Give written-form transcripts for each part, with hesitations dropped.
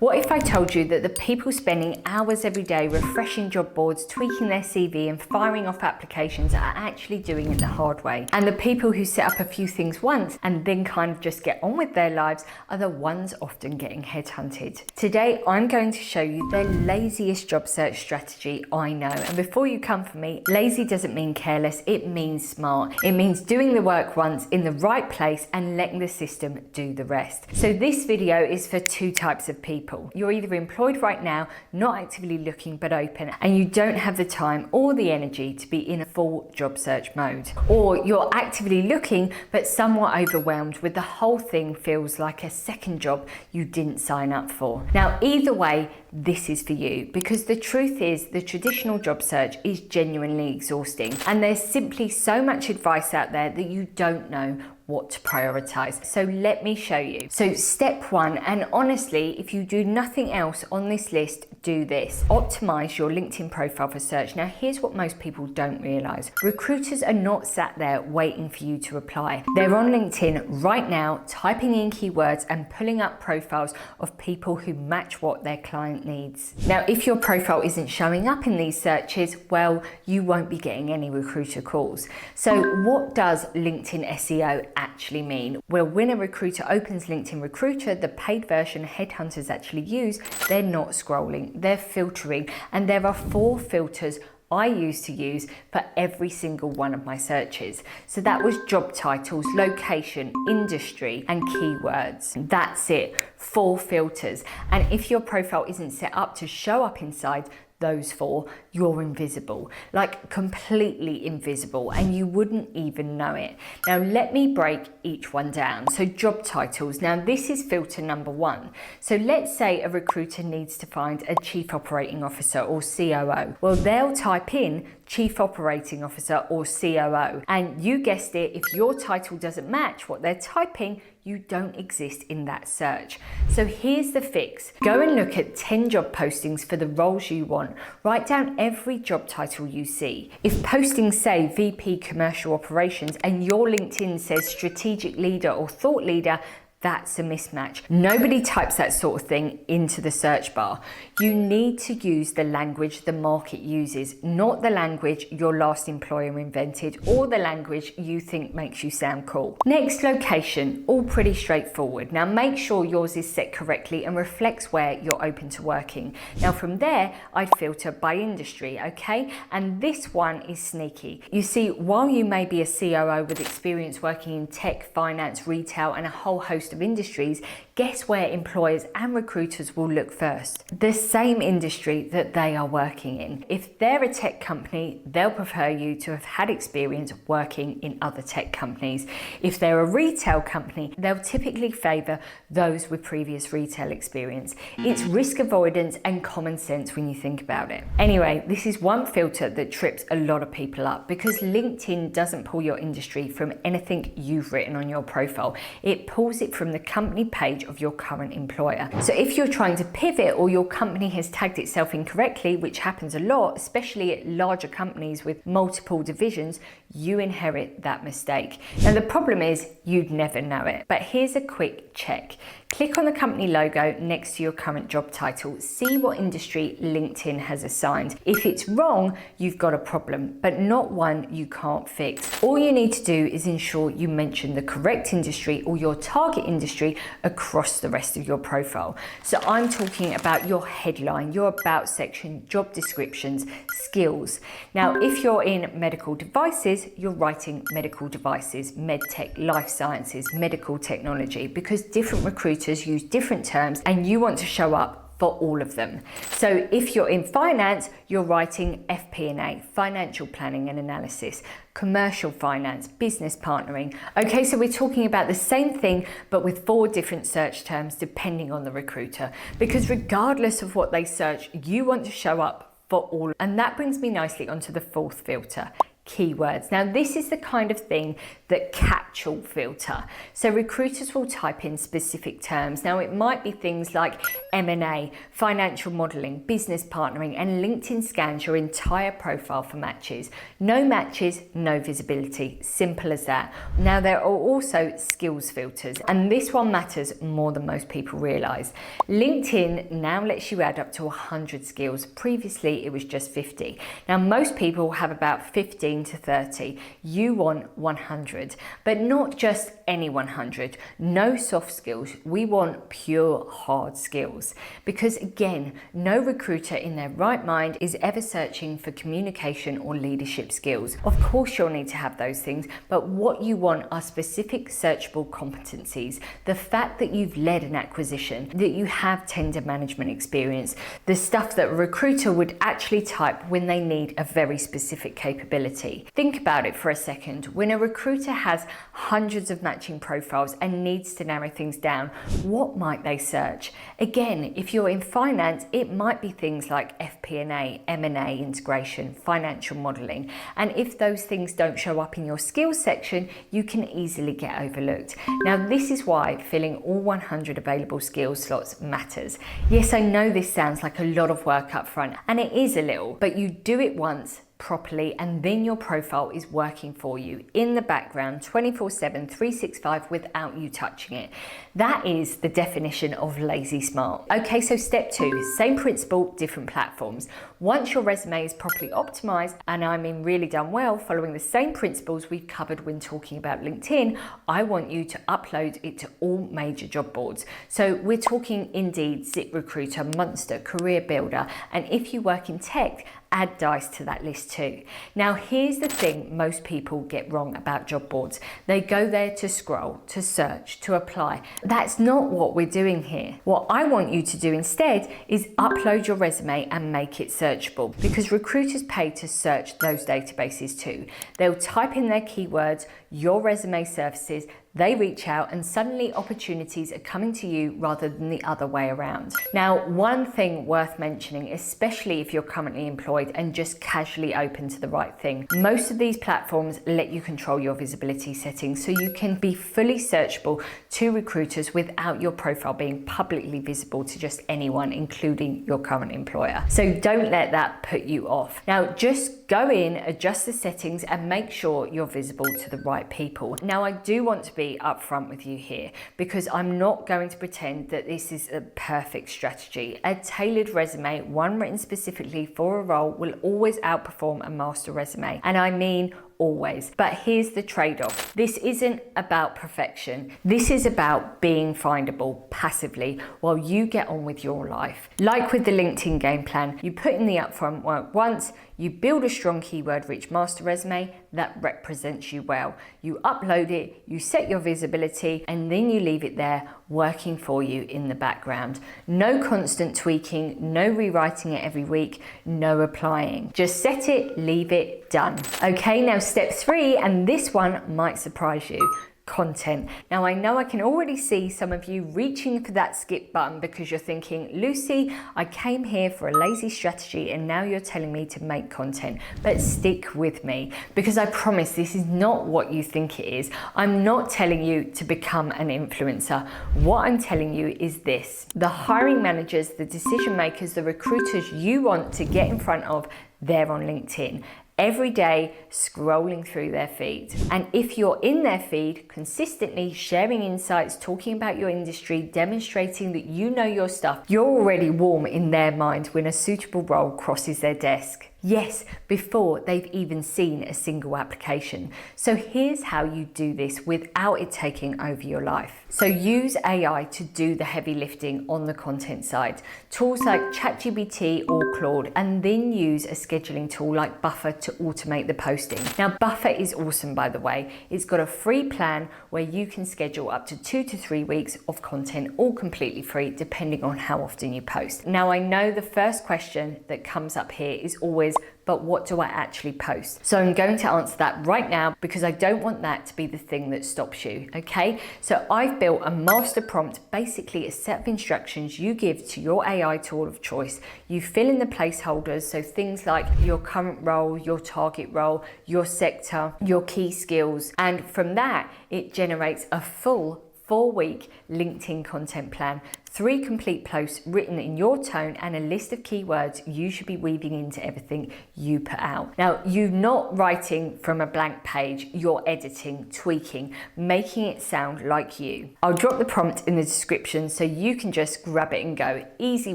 What if I told you that the people spending hours every day refreshing job boards, tweaking their CV and firing off applications are actually doing it the hard way? And the people who set up a few things once and then kind of just get on with their lives are the ones often getting headhunted. Today, I'm going to show you the laziest job search strategy I know. And before you come for me, lazy doesn't mean careless, it means smart. It means doing the work once in the right place and letting the system do the rest. So this video is for two types of people. You're either employed right now, not actively looking but open, and you don't have the time or the energy to be in a full job search mode. Or you're actively looking but somewhat overwhelmed with the whole thing feels like a second job you didn't sign up for. Now, either way, this is for you, because the truth is the traditional job search is genuinely exhausting and there's simply so much advice out there that you don't know what to prioritize. So let me show you. So step one, and honestly, if you do nothing else on this list, do this. Optimize your LinkedIn profile for search. Now, here's what most people don't realize. Recruiters are not sat there waiting for you to apply. They're on LinkedIn right now, typing in keywords and pulling up profiles of people who match what their client needs. Now, if your profile isn't showing up in these searches, well, you won't be getting any recruiter calls. So what does LinkedIn SEO actually mean? Well, when a recruiter opens LinkedIn Recruiter, the paid version headhunters actually use, they're not scrolling, they're filtering, and there are 4 filters I used to use for every single one of my searches. So that was job titles, location, industry, and keywords. That's it, 4 filters. And if your profile isn't set up to show up inside those 4, you're invisible, like completely invisible, and you wouldn't even know it. Now, let me break each one down. So job titles. Now, this is filter number 1. So let's say a recruiter needs to find a chief operating officer or COO. Well, they'll type in chief operating officer or COO, and you guessed it, if your title doesn't match what they're typing, you don't exist in that search. So here's the fix. Go and look at 10 job postings for the roles you want. Write down every job title you see. If postings say VP Commercial Operations and your LinkedIn says strategic leader or thought leader, that's a mismatch. Nobody types that sort of thing into the search bar. You need to use the language the market uses, not the language your last employer invented or the language you think makes you sound cool. Next, location. All pretty straightforward. Now, make sure yours is set correctly and reflects where you're open to working. Now, from there, I'd filter by industry, okay? And this one is sneaky. You see, while you may be a COO with experience working in tech, finance, retail, and a whole host of industries, guess where employers and recruiters will look first? The same industry that they are working in. If they're a tech company, they'll prefer you to have had experience working in other tech companies. If they're a retail company, they'll typically favor those with previous retail experience. It's risk avoidance and common sense when you think about it. Anyway, this is one filter that trips a lot of people up because LinkedIn doesn't pull your industry from anything you've written on your profile. It pulls it from the company page of your current employer. So if you're trying to pivot or your company has tagged itself incorrectly, which happens a lot, especially at larger companies with multiple divisions, you inherit that mistake. Now, the problem is you'd never know it, but here's a quick check. Click on the company logo next to your current job title. See what industry LinkedIn has assigned. If it's wrong, you've got a problem, but not one you can't fix. All you need to do is ensure you mention the correct industry or your target industry across the rest of your profile. So I'm talking about your headline, your about section, job descriptions, skills. Now, if you're in medical devices, you're writing medical devices, medtech, life sciences, medical technology, because different recruiters use different terms and you want to show up for all of them. So if you're in finance, you're writing FP&A, financial planning and analysis, commercial finance, business partnering. Okay, so we're talking about the same thing, but with 4 different search terms depending on the recruiter, because regardless of what they search, you want to show up for all. And that brings me nicely onto the 4th filter, keywords. Now, this is the kind of thing that catch-all filter. So recruiters will type in specific terms. Now, it might be things like M&A, financial modeling, business partnering, and LinkedIn scans your entire profile for matches. No matches, no visibility. Simple as that. Now, there are also skills filters, and this one matters more than most people realize. LinkedIn now lets you add up to 100 skills. Previously, it was just 50. Now, most people have about 15 to 30. You want 100, but not just any 100. No soft skills. We want pure hard skills. Because again, no recruiter in their right mind is ever searching for communication or leadership skills. Of course, you'll need to have those things, but what you want are specific searchable competencies. The fact that you've led an acquisition, that you have tender management experience, the stuff that a recruiter would actually type when they need a very specific capability. Think about it for a second. When a recruiter has hundreds of matching profiles and needs to narrow things down, what might they search? Again, if you're in finance, it might be things like FP&A, M&A integration, financial modeling. And if those things don't show up in your skills section, you can easily get overlooked. Now, this is why filling all 100 available skills slots matters. Yes, I know this sounds like a lot of work up front, and it is a little, but you do it once properly, and then your profile is working for you in the background 24/7, 365 without you touching it. That is the definition of lazy smart. Okay, so step 2, same principle, different platforms. Once your resume is properly optimized, and I mean really done well, following the same principles we've covered when talking about LinkedIn, I want you to upload it to all major job boards. So we're talking Indeed, ZipRecruiter, Monster, Career Builder, and if you work in tech, add Dice to that list too. Now, here's the thing most people get wrong about job boards. They go there to scroll, to search, to apply. That's not what we're doing here. What I want you to do instead is upload your resume and make it searchable, because recruiters pay to search those databases too. They'll type in their keywords, your resume surfaces, they reach out, and suddenly opportunities are coming to you rather than the other way around. Now, one thing worth mentioning, especially if you're currently employed and just casually open to the right thing, most of these platforms let you control your visibility settings so you can be fully searchable to recruiters without your profile being publicly visible to just anyone, including your current employer. So don't let that put you off. Now, just go in, adjust the settings, and make sure you're visible to the right people. Now, I do want to be upfront with you here, because I'm not going to pretend that this is a perfect strategy. A tailored resume, one written specifically for a role, will always outperform a master resume. And I mean always. But here's the trade-off. This isn't about perfection. This is about being findable passively while you get on with your life. Like with the LinkedIn game plan, you put in the upfront work once, you build a strong keyword-rich master resume that represents you well. You upload it, you set your visibility, and then you leave it there working for you in the background. No constant tweaking, no rewriting it every week, no applying. Just set it, leave it, done. Okay, now step 3, and this one might surprise you. Content. Now, I know I can already see some of you reaching for that skip button because you're thinking, Lucy, I came here for a lazy strategy and now you're telling me to make content. But stick with me, because I promise this is not what you think it is. I'm not telling you to become an influencer. What I'm telling you is this: the hiring managers, the decision makers, the recruiters you want to get in front of, they're on LinkedIn. Every day scrolling through their feed. And if you're in their feed, consistently sharing insights, talking about your industry, demonstrating that you know your stuff, you're already warm in their mind when a suitable role crosses their desk. Yes, before they've even seen a single application. So here's how you do this without it taking over your life. So use AI to do the heavy lifting on the content side. Tools like ChatGPT or Claude, and then use a scheduling tool like Buffer to automate the posting. Now, Buffer is awesome, by the way. It's got a free plan where you can schedule up to 2 to 3 weeks of content, all completely free, depending on how often you post. Now, I know the first question that comes up here is always, is, but what do I actually post? So I'm going to answer that right now because I don't want that to be the thing that stops you, okay? So I've built a master prompt, basically a set of instructions you give to your AI tool of choice. You fill in the placeholders, so things like your current role, your target role, your sector, your key skills, and from that, it generates a full 4-week LinkedIn content plan, 3 complete posts written in your tone, and a list of keywords you should be weaving into everything you put out. Now, you're not writing from a blank page, you're editing, tweaking, making it sound like you. I'll drop the prompt in the description so you can just grab it and go. Easy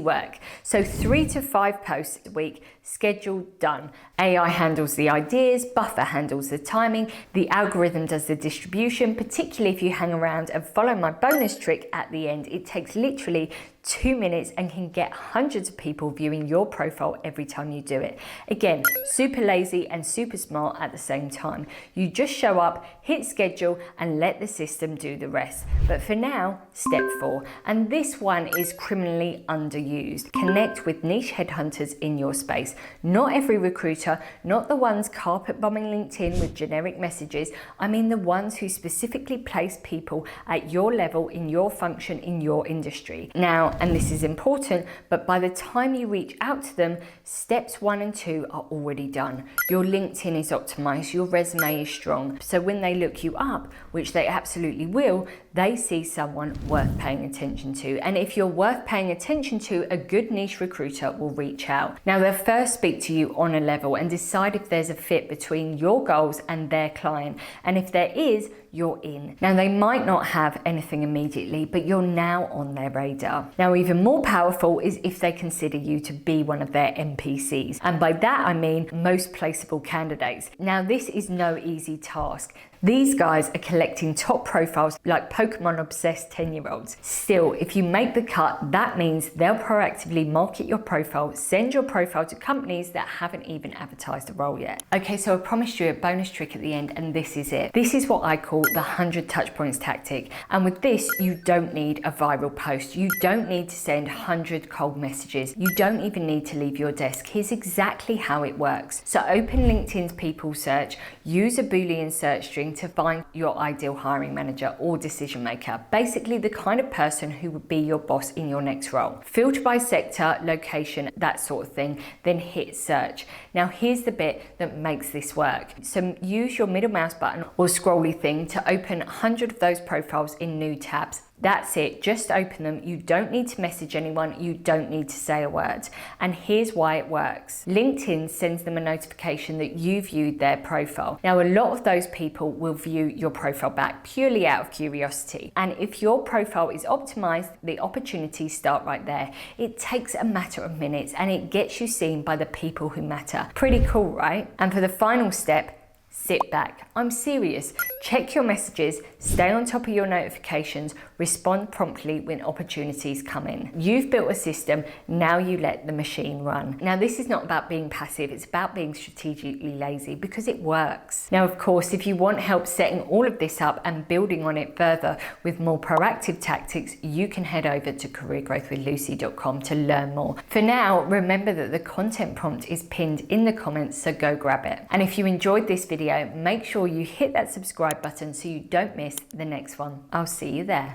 work. So 3 to 5 posts a week, schedule, done. AI handles the ideas, Buffer handles the timing, the algorithm does the distribution, particularly if you hang around and follow my bonus trick at the end. It takes literally 2 minutes and can get hundreds of people viewing your profile every time you do it. Again, super lazy and super smart at the same time. You just show up, hit schedule, and let the system do the rest. But for now, step 4, and this one is criminally underused. Connect with niche headhunters in your space. Not every recruiter, not the ones carpet bombing LinkedIn with generic messages. I mean the ones who specifically place people at your level, in your function, in your industry. Now, and this is important, but by the time you reach out to them, steps 1 and 2 are already done. Your LinkedIn is optimized, your resume is strong. So when they look you up, which they absolutely will, they see someone worth paying attention to. And if you're worth paying attention to, a good niche recruiter will reach out. Now, they'll first speak to you on a level and decide if there's a fit between your goals and their client. And if there is, you're in. Now, they might not have anything immediately, but you're now on their radar. Now, even more powerful is if they consider you to be one of their MPCs. And by that, I mean most placeable candidates. Now, this is no easy task. These guys are collecting top profiles like Pokemon obsessed 10-year-olds. Still, if you make the cut, that means they'll proactively market your profile, send your profile to companies that haven't even advertised the role yet. Okay, so I promised you a bonus trick at the end, and this is it. This is what I call the 100 touchpoints tactic. And with this, you don't need a viral post. You don't need to send 100 cold messages. You don't even need to leave your desk. Here's exactly how it works. So open LinkedIn's people search, use a Boolean search string to find your ideal hiring manager or decision maker, basically the kind of person who would be your boss in your next role. Filter by sector, location, that sort of thing, then hit search. Now here's the bit that makes this work. So use your middle mouse button or scrolly thing to open 100 of those profiles in new tabs. That's it, just open them. You don't need to message anyone, you don't need to say a word. And here's why it works. LinkedIn sends them a notification that you viewed their profile. Now, a lot of those people will view your profile back purely out of curiosity. And if your profile is optimized, the opportunities start right there. It takes a matter of minutes and it gets you seen by the people who matter. Pretty cool, right? And for the final step, sit back. I'm serious. Check your messages, stay on top of your notifications, respond promptly when opportunities come in. You've built a system, now you let the machine run. Now, this is not about being passive, it's about being strategically lazy because it works. Now, of course, if you want help setting all of this up and building on it further with more proactive tactics, you can head over to careergrowthwithlucy.com to learn more. For now, remember that the content prompt is pinned in the comments, so go grab it. And if you enjoyed this video, make sure you hit that subscribe button so you don't miss the next one. I'll see you there.